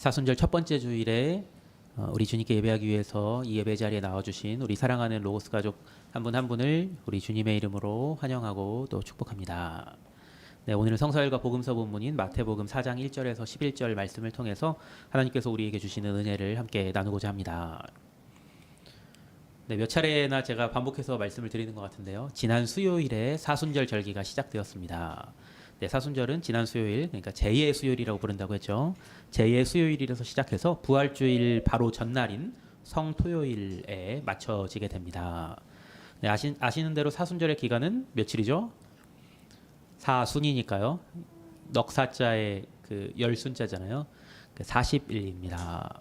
사순절 첫 번째 주일에 우리 주님께 예배하기 위해서 이 예배 자리에 나와주신 우리 사랑하는 로고스 가족 한 분 한 분을 우리 주님의 이름으로 환영하고 또 축복합니다. 네, 오늘은 성서일과 복음서 본문인 마태복음 4장 1절에서 11절 말씀을 통해서 하나님께서 우리에게 주시는 은혜를 함께 나누고자 합니다. 네, 몇 차례나 제가 반복해서 말씀을 드리는 것 같은데요. 지난 수요일에 사순절 절기가 시작되었습니다. 네, 사순절은 지난 수요일, 그러니까 제2의 수요일이라고 부른다고 했죠. 제2의 수요일이라서 시작해서 부활주일 바로 전날인 성토요일에 맞춰지게 됩니다. 네, 아시는 대로 사순절의 기간은 며칠이죠? 사순이니까요. 넉사자의 그 열순자잖아요. 40일입니다.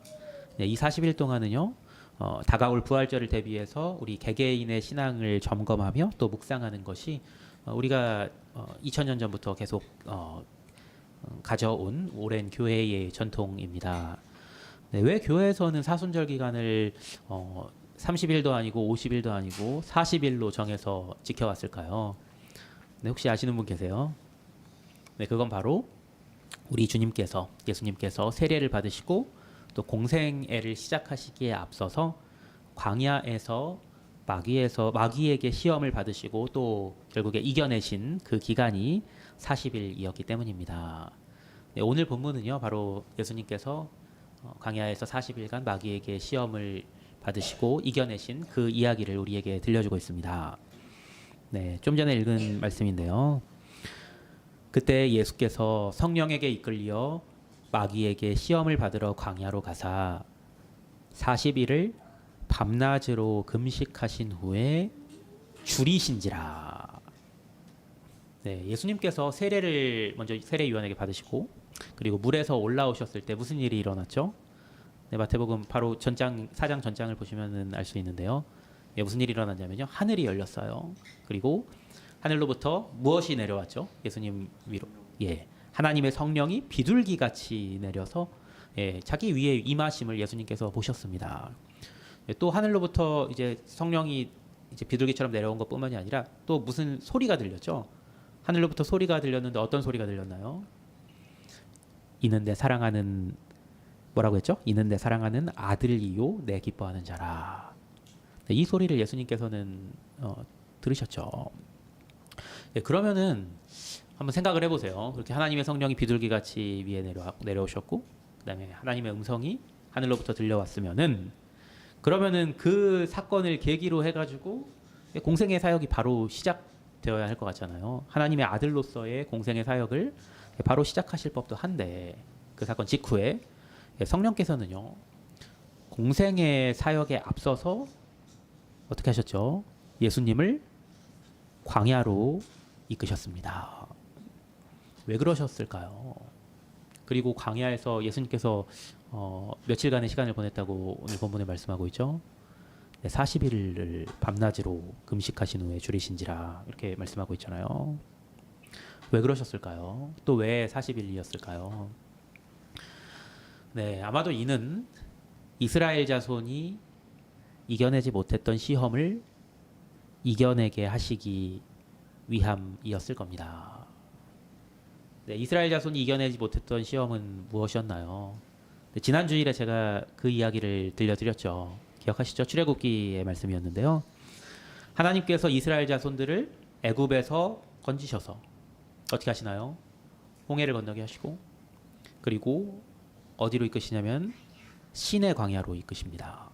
네, 이 40일 동안은요. 다가올 부활절을 대비해서 우리 개개인의 신앙을 점검하며 또 묵상하는 것이 우리가 2000년 전부터 계속 가져온 오랜 교회의 전통입니다. 네, 왜 교회에서는 사순절 기간을 30일도 아니고 50일도 아니고 40일로 정해서 지켜왔을까요? 네, 혹시 아시는 분 계세요? 네, 그건 바로 우리 주님께서 예수님께서 세례를 받으시고 또 공생애를 시작하시기에 앞서서 광야에서 마귀에게 시험을 받으시고 또 결국에 이겨내신 그 기간이 40일이었기 때문입니다. 네, 오늘 본문은요, 바로 예수님께서 광야에서 40일간 마귀에게 시험을 받으시고 이겨내신 그 이야기를 우리에게 들려주고 있습니다. 네, 좀 전에 읽은 말씀인데요. 그때 예수께서 성령에게 이끌려 마귀에게 시험을 받으러 광야로 가사 40일을 밤낮으로 금식하신 후에 줄이신지라. 네, 예수님께서 세례를 먼저 세례 요한에게 받으시고 그리고 물에서 올라오셨을 때 무슨 일이 일어났죠? 네, 마태복음 바로 4장 전장을 보시면 알 수 있는데요. 예, 무슨 일이 일어났냐면요. 하늘이 열렸어요. 그리고 하늘로부터 무엇이 내려왔죠? 예수님 위로. 예. 하나님의 성령이 비둘기 같이 내려서 자기 위에 임하심을 예수님께서 보셨습니다. 또 하늘로부터 이제 성령이 이제 비둘기처럼 내려온 것뿐만이 아니라 또 무슨 소리가 들렸죠? 하늘로부터 소리가 들렸는데 어떤 소리가 들렸나요? 이는 내 사랑하는 뭐라고 했죠? 이는 내 사랑하는 아들이요 내 기뻐하는 자라. 네, 이 소리를 예수님께서는 들으셨죠. 그러면은 한번 생각을 해보세요. 그렇게 하나님의 성령이 비둘기같이 위에 내려오셨고 그다음에 하나님의 음성이 하늘로부터 들려왔으면은 그러면은 그 사건을 계기로 해가지고 공생의 사역이 바로 시작되어야 할 것 같잖아요. 하나님의 아들로서의 공생의 사역을 바로 시작하실 법도 한데 그 사건 직후에 성령께서는요. 공생의 사역에 앞서서 어떻게 하셨죠? 예수님을 광야로 이끄셨습니다. 왜 그러셨을까요? 그리고 광야에서 예수님께서 며칠간의 시간을 보냈다고 오늘 본문에 말씀하고 있죠. 40일을 밤낮으로 금식하신 후에 줄이신지라 이렇게 말씀하고 있잖아요. 왜 그러셨을까요? 또 왜 40일이었을까요? 네, 아마도 이는 이스라엘 자손이 이겨내지 못했던 시험을 이겨내게 하시기 위함이었을 겁니다. 네, 이스라엘 자손이 이겨내지 못했던 시험은 무엇이었나요? 네, 지난 주일에 제가 그 이야기를 들려드렸죠. 기억하시죠? 출애굽기의 말씀이었는데요. 하나님께서 이스라엘 자손들을 애굽에서 건지셔서 어떻게 하시나요? 홍해를 건너게 하시고 그리고 어디로 이끄시냐면 시내 광야로 이끄십니다.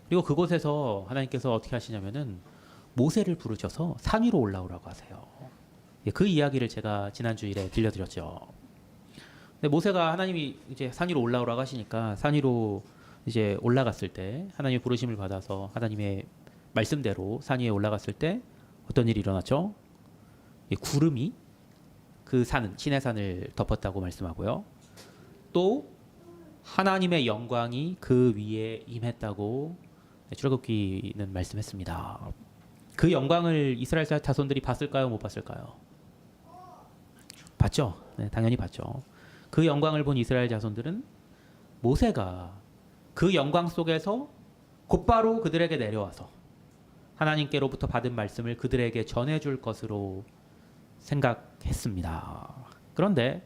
그리고 그곳에서 하나님께서 어떻게 하시냐면은 모세를 부르셔서 산 위로 올라오라고 하세요. 그 이야기를 제가 지난 주일에 들려드렸죠. 근데 모세가 하나님이 이제 산 위로 올라오라고 하시니까 산 위로 이제 올라갔을 때 하나님의 부르심을 받아서 하나님의 말씀대로 산 위에 올라갔을 때 어떤 일이 일어났죠? 구름이 그 시내 산을 덮었다고 말씀하고요. 또 하나님의 영광이 그 위에 임했다고 출애굽기는 말씀했습니다. 그 영광을 이스라엘 자손들이 봤을까요? 못 봤을까요? 봤죠. 네, 당연히 봤죠. 그 영광을 본 이스라엘 자손들은 모세가 그 영광 속에서 곧바로 그들에게 내려와서 하나님께로부터 받은 말씀을 그들에게 전해줄 것으로 생각했습니다. 그런데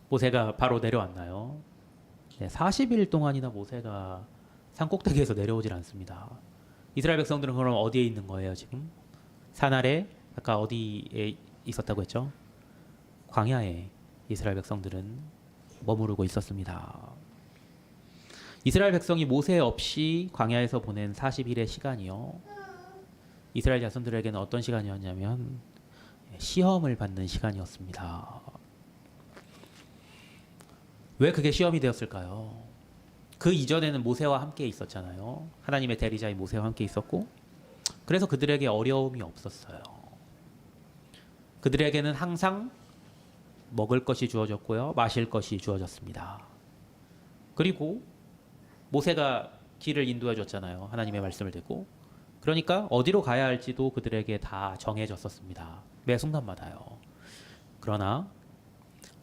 모세가 바로 내려왔나요? 네, 40일 동안이나 모세가 산 꼭대기에서 내려오질 않습니다. 이스라엘 백성들은 그럼 어디에 있는 거예요, 지금? 산 아래, 아까 어디에 있었다고 했죠? 광야에 이스라엘 백성들은 머무르고 있었습니다. 이스라엘 백성이 모세 없이 광야에서 보낸 40일의 시간이요. 이스라엘 자손들에게는 어떤 시간이었냐면 시험을 받는 시간이었습니다. 왜 그게 시험이 되었을까요? 그 이전에는 모세와 함께 있었잖아요. 하나님의 대리자인 모세와 함께 있었고, 그래서 그들에게 어려움이 없었어요. 그들에게는 항상 먹을 것이 주어졌고요, 마실 것이 주어졌습니다. 그리고 모세가 길을 인도해 줬잖아요. 하나님의 말씀을 듣고. 그러니까 어디로 가야 할지도 그들에게 다 정해졌었습니다. 매 순간마다요. 그러나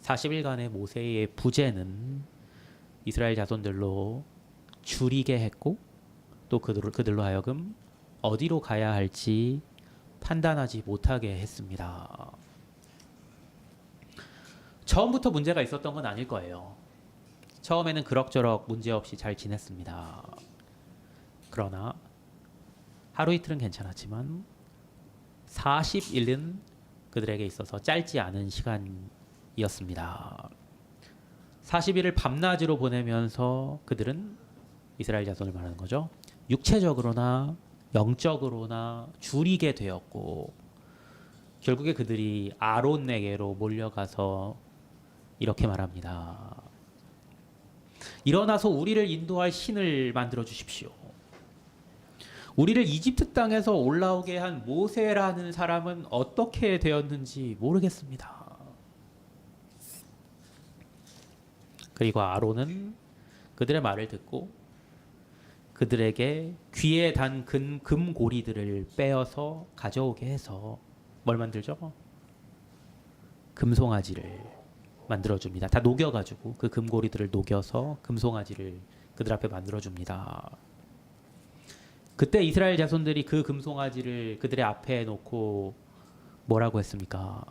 40일간의 모세의 부재는 이스라엘 자손들로 줄이게 했고, 또 그들로 하여금 어디로 가야 할지 판단하지 못하게 했습니다. 처음부터 문제가 있었던 건 아닐 거예요. 처음에는 그럭저럭 문제없이 잘 지냈습니다. 그러나 하루 이틀은 괜찮았지만 40일은 그들에게 있어서 짧지 않은 시간이었습니다. 40일을 밤낮으로 보내면서 그들은, 이스라엘 자손을 말하는 거죠, 육체적으로나 영적으로나 줄이게 되었고, 결국에 그들이 아론에게로 몰려가서 이렇게 말합니다. 일어나서 우리를 인도할 신을 만들어 주십시오. 우리를 이집트 땅에서 올라오게 한 모세라는 사람은 어떻게 되었는지 모르겠습니다. 그리고 아론은 그들의 말을 듣고 그들에게 귀에 단 금고리들을 빼어서 가져오게 해서 뭘 만들죠? 금송아지를 만들어줍니다. 다 녹여가지고 그 금고리들을 녹여서 금송아지를 그들 앞에 만들어줍니다. 그때 이스라엘 자손들이 그 금송아지를 그들의 앞에 놓고 뭐라고 했습니까?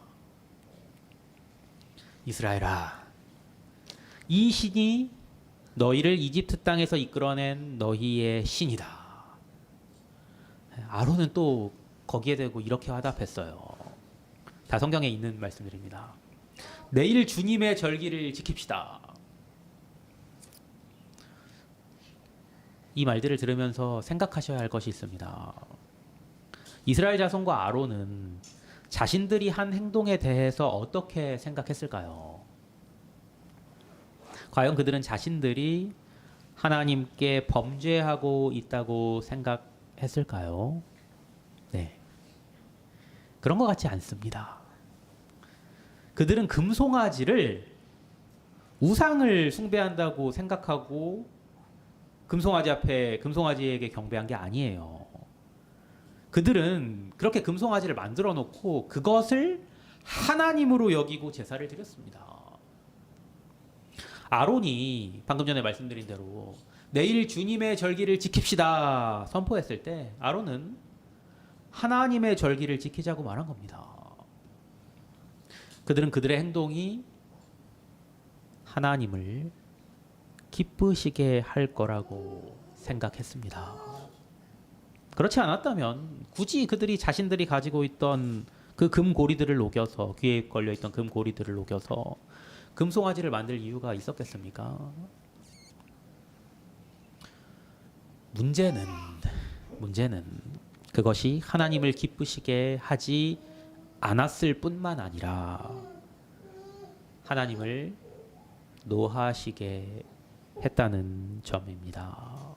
이스라엘아, 이 신이 너희를 이집트 땅에서 이끌어낸 너희의 신이다. 아론은 또 거기에 대고 이렇게 화답했어요. 다 성경에 있는 말씀들입니다. 내일 주님의 절기를 지킵시다. 이 말들을 들으면서 생각하셔야 할 것이 있습니다. 이스라엘 자손과 아론은 자신들이 한 행동에 대해서 어떻게 생각했을까요? 과연 그들은 자신들이 하나님께 범죄하고 있다고 생각했을까요? 네. 그런 것 같지 않습니다. 그들은 금송아지를 우상을 숭배한다고 생각하고 금송아지 앞에 금송아지에게 경배한 게 아니에요. 그들은 그렇게 금송아지를 만들어 놓고 그것을 하나님으로 여기고 제사를 드렸습니다. 아론이 방금 전에 말씀드린 대로 내일 주님의 절기를 지킵시다 선포했을 때 아론은 하나님의 절기를 지키자고 말한 겁니다. 그들은 그들의 행동이 하나님을 기쁘시게 할 거라고 생각했습니다. 그렇지 않았다면 굳이 그들이 자신들이 가지고 있던 그 금고리들을 녹여서, 귀에 걸려있던 금고리들을 녹여서 금송아지를 만들 이유가 있었겠습니까? 문제는 그것이 하나님을 기쁘시게 하지 않았을 뿐만 아니라 하나님을 노하시게 했다는 점입니다.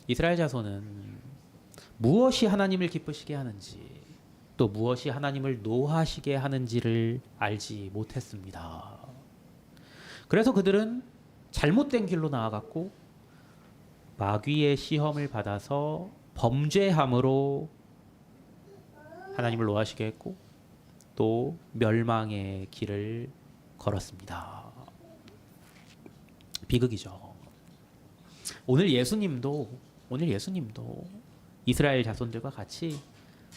이스라엘 자손은 무엇이 하나님을 기쁘시게 하는지, 또 무엇이 하나님을 노하시게 하는지를 알지 못했습니다. 그래서 그들은 잘못된 길로 나아갔고 마귀의 시험을 받아서 범죄함으로 하나님을 노하시게 했고 또 멸망의 길을 걸었습니다. 비극이죠. 오늘 예수님도 이스라엘 자손들과 같이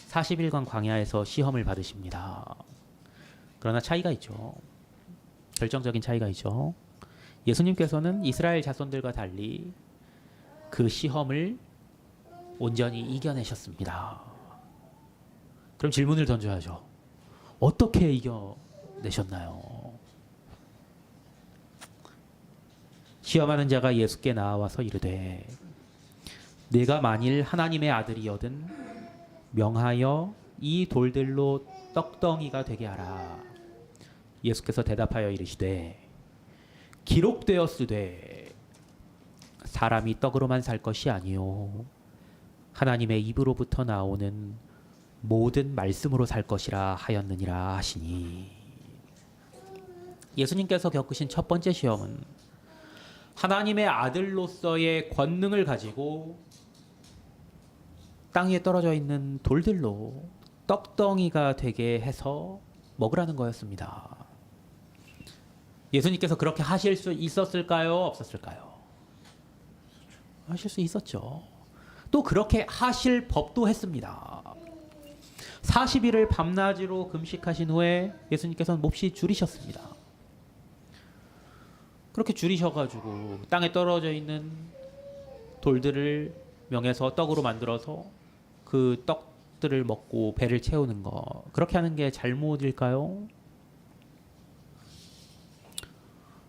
40일간 광야에서 시험을 받으십니다. 그러나 차이가 있죠. 결정적인 차이가 있죠. 예수님께서는 이스라엘 자손들과 달리 그 시험을 온전히 이겨내셨습니다. 그럼 질문을 던져야죠. 어떻게 이겨내셨나요? 시험하는 자가 예수께 나와서 이르되 내가 만일 하나님의 아들이거든 명하여 이 돌들로 떡덩이가 되게 하라. 예수께서 대답하여 이르시되 기록되었으되 사람이 떡으로만 살 것이 아니요 하나님의 입으로부터 나오는 모든 말씀으로 살 것이라 하였느니라 하시니. 예수님께서 겪으신 첫 번째 시험은 하나님의 아들로서의 권능을 가지고 땅 위에 떨어져 있는 돌들로 떡덩이가 되게 해서 먹으라는 거였습니다. 예수님께서 그렇게 하실 수 있었을까요? 없었을까요? 하실 수 있었죠. 또 그렇게 하실 법도 했습니다. 40일을 밤낮으로 금식하신 후에 예수님께서는 몹시 줄이셨습니다. 그렇게 줄이셔가지고 땅에 떨어져 있는 돌들을 명해서 떡으로 만들어서 그 떡들을 먹고 배를 채우는 거, 그렇게 하는 게 잘못일까요?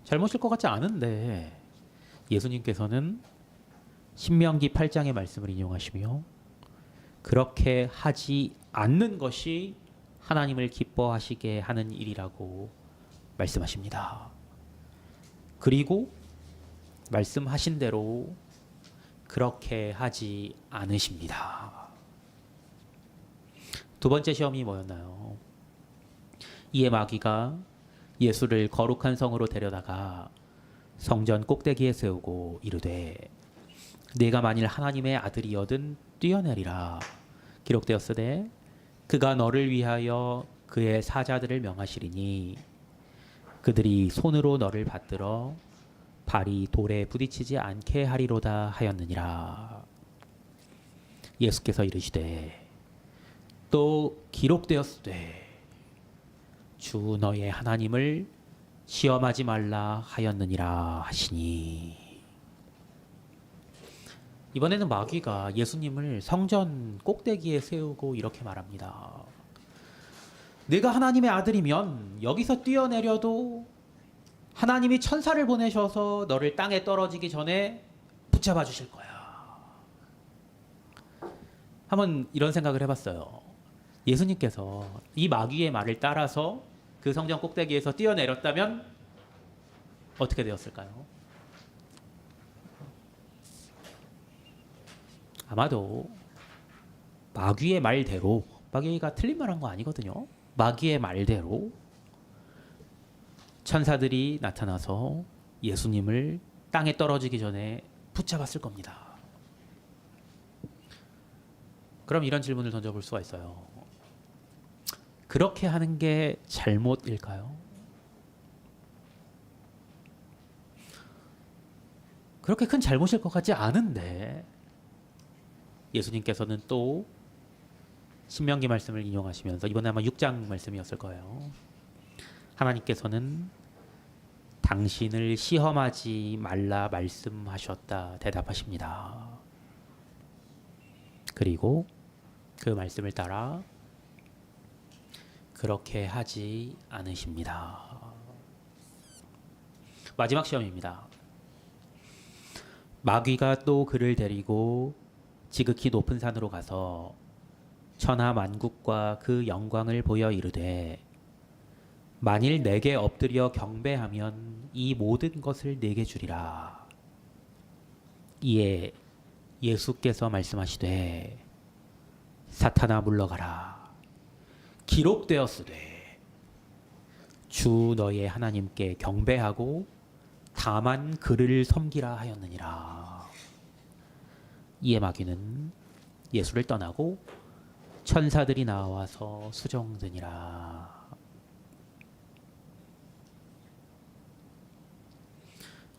잘못일 것 같지 않은데 예수님께서는 신명기 8장의 말씀을 인용하시며 그렇게 하지 않는 것이 하나님을 기뻐하시게 하는 일이라고 말씀하십니다. 그리고 말씀하신 대로 그렇게 하지 않으십니다. 두 번째 시험이 뭐였나요? 이에 마귀가 예수를 거룩한 성으로 데려다가 성전 꼭대기에 세우고 이르되 네가 만일 하나님의 아들이거든 뛰어내리라. 기록되었으되 그가 너를 위하여 그의 사자들을 명하시리니 그들이 손으로 너를 받들어 발이 돌에 부딪히지 않게 하리로다 하였느니라. 예수께서 이르시되 또 기록되었으되 주 너의 하나님을 시험하지 말라 하였느니라 하시니. 이번에는 마귀가 예수님을 성전 꼭대기에 세우고 이렇게 말합니다. 네가 하나님의 아들이면 여기서 뛰어내려도 하나님이 천사를 보내셔서 너를 땅에 떨어지기 전에 붙잡아 주실 거야. 한번 이런 생각을 해봤어요. 예수님께서 이 마귀의 말을 따라서 그 성전 꼭대기에서 뛰어내렸다면 어떻게 되었을까요? 아마도 마귀의 말대로, 마귀가 틀린 말한 거 아니거든요. 마귀의 말대로 천사들이 나타나서 예수님을 땅에 떨어지기 전에 붙잡았을 겁니다. 그럼 이런 질문을 던져볼 수가 있어요. 그렇게 하는 게 잘못일까요? 그렇게 큰 잘못일 것 같지 않은데 예수님께서는 또 신명기 말씀을 인용하시면서, 이번에 아마 6장 말씀이었을 거예요. 하나님께서는 당신을 시험하지 말라 말씀하셨다 대답하십니다. 그리고 그 말씀을 따라 그렇게 하지 않으십니다. 마지막 시험입니다. 마귀가 또 그를 데리고 지극히 높은 산으로 가서 천하 만국과 그 영광을 보여 이르되 만일 내게 엎드려 경배하면 이 모든 것을 내게 주리라. 이에 예수께서 말씀하시되 사탄아 물러가라. 기록되었으되 주 너의 하나님께 경배하고 다만 그를 섬기라 하였느니라. 이에 마귀는 예수를 떠나고 천사들이 나와서 수종드니라.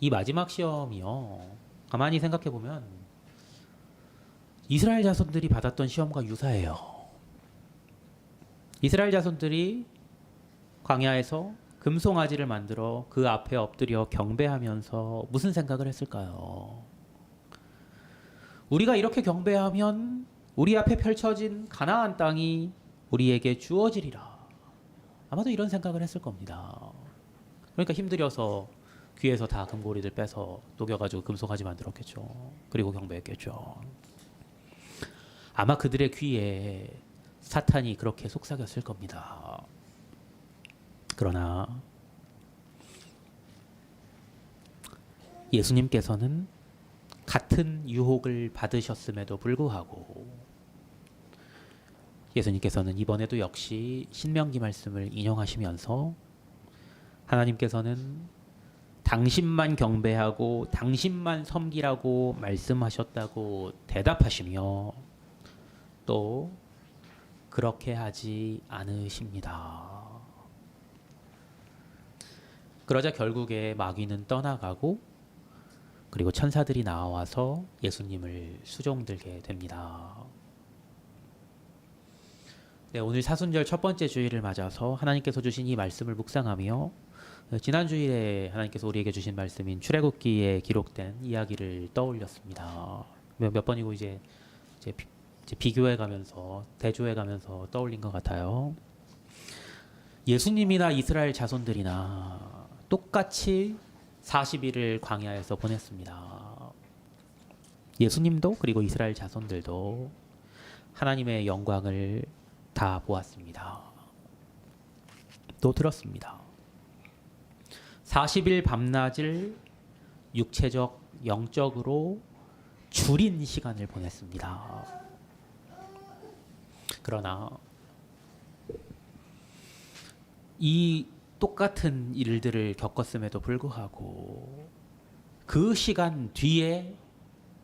이 마지막 시험이요, 가만히 생각해 보면 이스라엘 자손들이 받았던 시험과 유사해요. 이스라엘 자손들이 광야에서 금송아지를 만들어 그 앞에 엎드려 경배하면서 무슨 생각을 했을까요? 우리가 이렇게 경배하면 우리 앞에 펼쳐진 가나안 땅이 우리에게 주어지리라. 아마도 이런 생각을 했을 겁니다. 그러니까 힘들여서 귀에서 다 금고리들 빼서 녹여가지고 금송아지 만들었겠죠. 그리고 경배했겠죠. 아마 그들의 귀에 사탄이 그렇게 속삭였을 겁니다. 그러나 예수님께서는 같은 유혹을 받으셨음에도 불구하고 예수님께서는 이번에도 역시 신명기 말씀을 인용하시면서 하나님께서는 당신만 경배하고 당신만 섬기라고 말씀하셨다고 대답하시며 또 그렇게 하지 않으십니다. 그러자 결국에 마귀는 떠나가고 그리고 천사들이 나와서 예수님을 수종들게 됩니다. 네, 오늘 사순절 첫 번째 주일을 맞아서 하나님께서 주신 이 말씀을 묵상하며 지난 주일에 하나님께서 우리에게 주신 말씀인 출애굽기에 기록된 이야기를 떠올렸습니다. 몇 번이고 이제 비교해가면서 대조해가면서 떠올린 것 같아요. 예수님이나 이스라엘 자손들이나 똑같이 40일을 광야에서 보냈습니다. 예수님도 그리고 이스라엘 자손들도 하나님의 영광을 다 보았습니다. 또 들었습니다. 40일 밤낮을 육체적, 영적으로 줄인 시간을 보냈습니다. 그러나 이 똑같은 일들을 겪었음에도 불구하고 그 시간 뒤에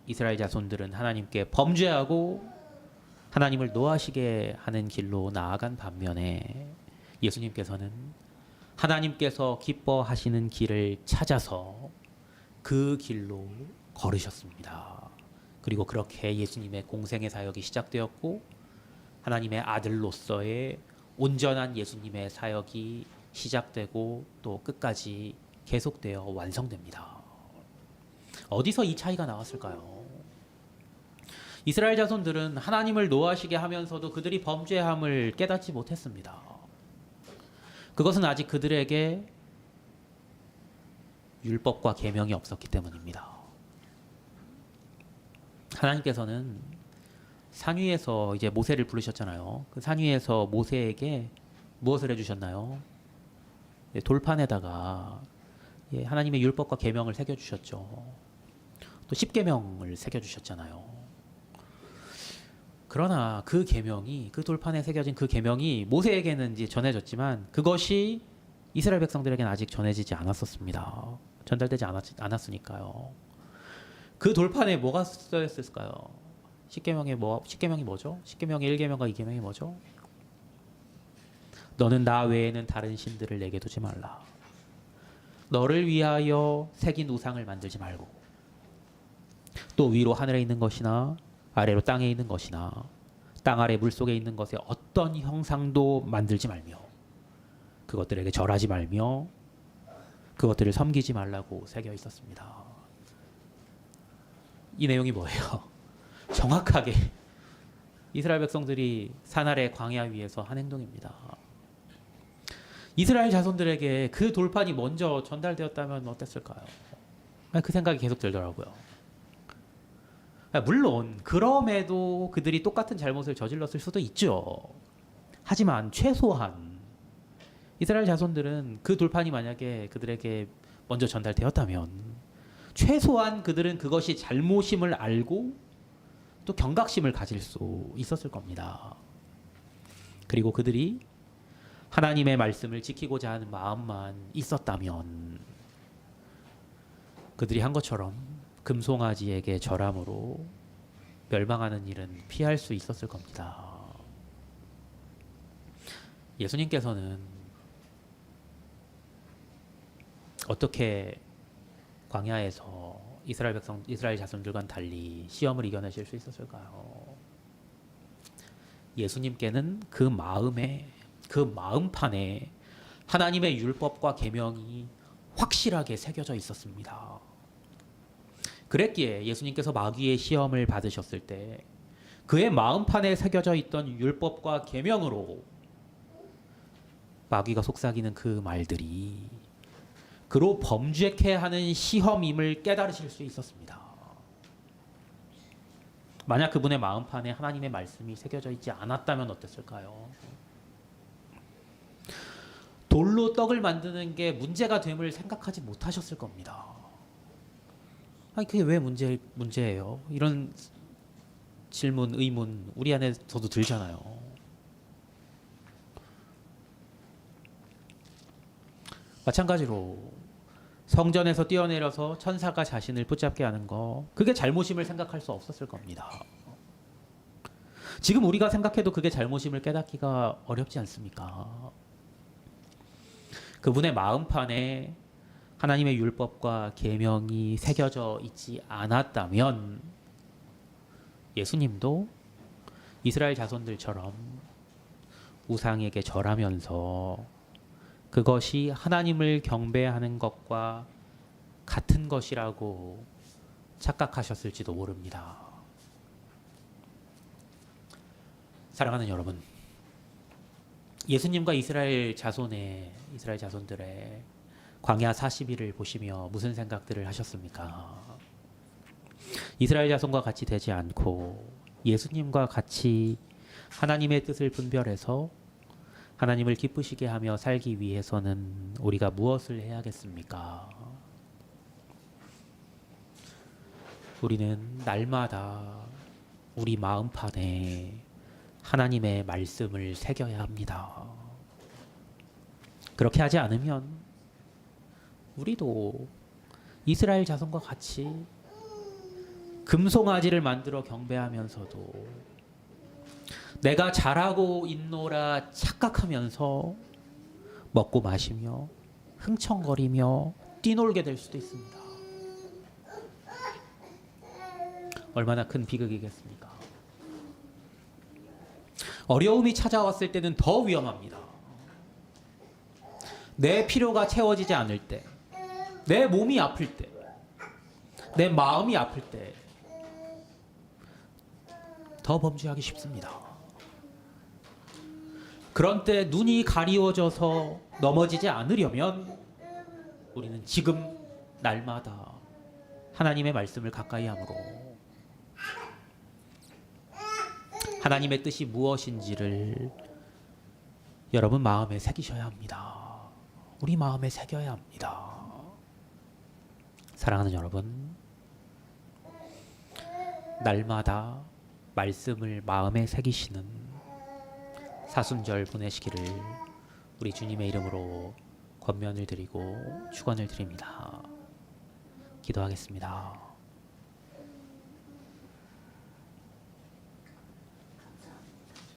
이스라엘 자손들은 하나님께 범죄하고 하나님을 노하시게 하는 길로 나아간 반면에 예수님께서는 하나님께서 기뻐하시는 길을 찾아서 그 길로 걸으셨습니다. 그리고 그렇게 예수님의 공생의 사역이 시작되었고 하나님의 아들로서의 온전한 예수님의 사역이 시작되고 또 끝까지 계속되어 완성됩니다. 어디서 이 차이가 나왔을까요? 이스라엘 자손들은 하나님을 노하시게 하면서도 그들이 범죄함을 깨닫지 못했습니다. 그것은 아직 그들에게 율법과 계명이 없었기 때문입니다. 하나님께서는 산 위에서 이제 모세를 부르셨잖아요. 그 산 위에서 모세에게 무엇을 해주셨나요? 돌판에다가 하나님의 율법과 계명을 새겨주셨죠. 또 십계명을 새겨주셨잖아요. 그러나 그 계명이 그 돌판에 새겨진 그 계명이 모세에게는 이제 전해졌지만 그것이 이스라엘 백성들에게는 아직 전해지지 않았었습니다. 전달되지 않았으니까요. 그 돌판에 뭐가 써있을까요? 십계명이 뭐죠? 십계명의 1계명과 2계명이 뭐죠? 너는 나 외에는 다른 신들을 내게 두지 말라. 너를 위하여 새긴 우상을 만들지 말고 또 위로 하늘에 있는 것이나 아래로 땅에 있는 것이나 땅 아래 물속에 있는 것에 어떤 형상도 만들지 말며 그것들에게 절하지 말며 그것들을 섬기지 말라고 새겨 있었습니다. 이 내용이 뭐예요? 정확하게 이스라엘 백성들이 산 아래 광야 위에서 한 행동입니다. 이스라엘 자손들에게 그 돌판이 먼저 전달되었다면 어땠을까요? 그 생각이 계속 들더라고요. 물론 그럼에도 그들이 똑같은 잘못을 저질렀을 수도 있죠. 하지만 최소한 이스라엘 자손들은 그 돌판이 만약에 그들에게 먼저 전달되었다면 최소한 그들은 그것이 잘못임을 알고 또 경각심을 가질 수 있었을 겁니다. 그리고 그들이 하나님의 말씀을 지키고자 하는 마음만 있었다면 그들이 한 것처럼 금송아지에게 절함으로 멸망하는 일은 피할 수 있었을 겁니다. 예수님께서는 어떻게 광야에서 이스라엘 자손들과는 달리 시험을 이겨내실 수 있었을까요? 예수님께는 그 마음판에 하나님의 율법과 계명이 확실하게 새겨져 있었습니다. 그랬기에 예수님께서 마귀의 시험을 받으셨을 때 그의 마음판에 새겨져 있던 율법과 계명으로 마귀가 속삭이는 그 말들이 그로 범죄케 하는 시험임을 깨달으실 수 있었습니다. 만약 그분의 마음판에 하나님의 말씀이 새겨져 있지 않았다면 어땠을까요? 돌로 떡을 만드는 게 문제가 됨을 생각하지 못하셨을 겁니다. 아니 그게 왜 문제예요? 이런 질문, 의문 우리 안에서도 들잖아요. 마찬가지로 성전에서 뛰어내려서 천사가 자신을 붙잡게 하는 거 그게 잘못임을 생각할 수 없었을 겁니다. 지금 우리가 생각해도 그게 잘못임을 깨닫기가 어렵지 않습니까? 그분의 마음판에 하나님의 율법과 계명이 새겨져 있지 않았다면 예수님도 이스라엘 자손들처럼 우상에게 절하면서 그것이 하나님을 경배하는 것과 같은 것이라고 착각하셨을지도 모릅니다. 사랑하는 여러분, 예수님과 이스라엘 자손들의 광야 40일을 보시며 무슨 생각들을 하셨습니까? 이스라엘 자손과 같이 되지 않고 예수님과 같이 하나님의 뜻을 분별해서 하나님을 기쁘시게 하며 살기 위해서는 우리가 무엇을 해야겠습니까? 우리는 날마다 우리 마음판에 하나님의 말씀을 새겨야 합니다. 그렇게 하지 않으면 우리도 이스라엘 자손과 같이 금송아지를 만들어 경배하면서도 내가 잘하고 있노라 착각하면서 먹고 마시며 흥청거리며 뛰놀게 될 수도 있습니다. 얼마나 큰 비극이겠습니까? 어려움이 찾아왔을 때는 더 위험합니다. 내 필요가 채워지지 않을 때, 내 몸이 아플 때, 내 마음이 아플 때 더 범죄하기 쉽습니다. 그런 때 눈이 가리워져서 넘어지지 않으려면 우리는 지금 날마다 하나님의 말씀을 가까이 함으로 하나님의 뜻이 무엇인지를 여러분 마음에 새기셔야 합니다. 우리 마음에 새겨야 합니다. 사랑하는 여러분, 날마다 말씀을 마음에 새기시는 사순절 보내시기를 우리 주님의 이름으로 권면을 드리고 축원을 드립니다. 기도하겠습니다.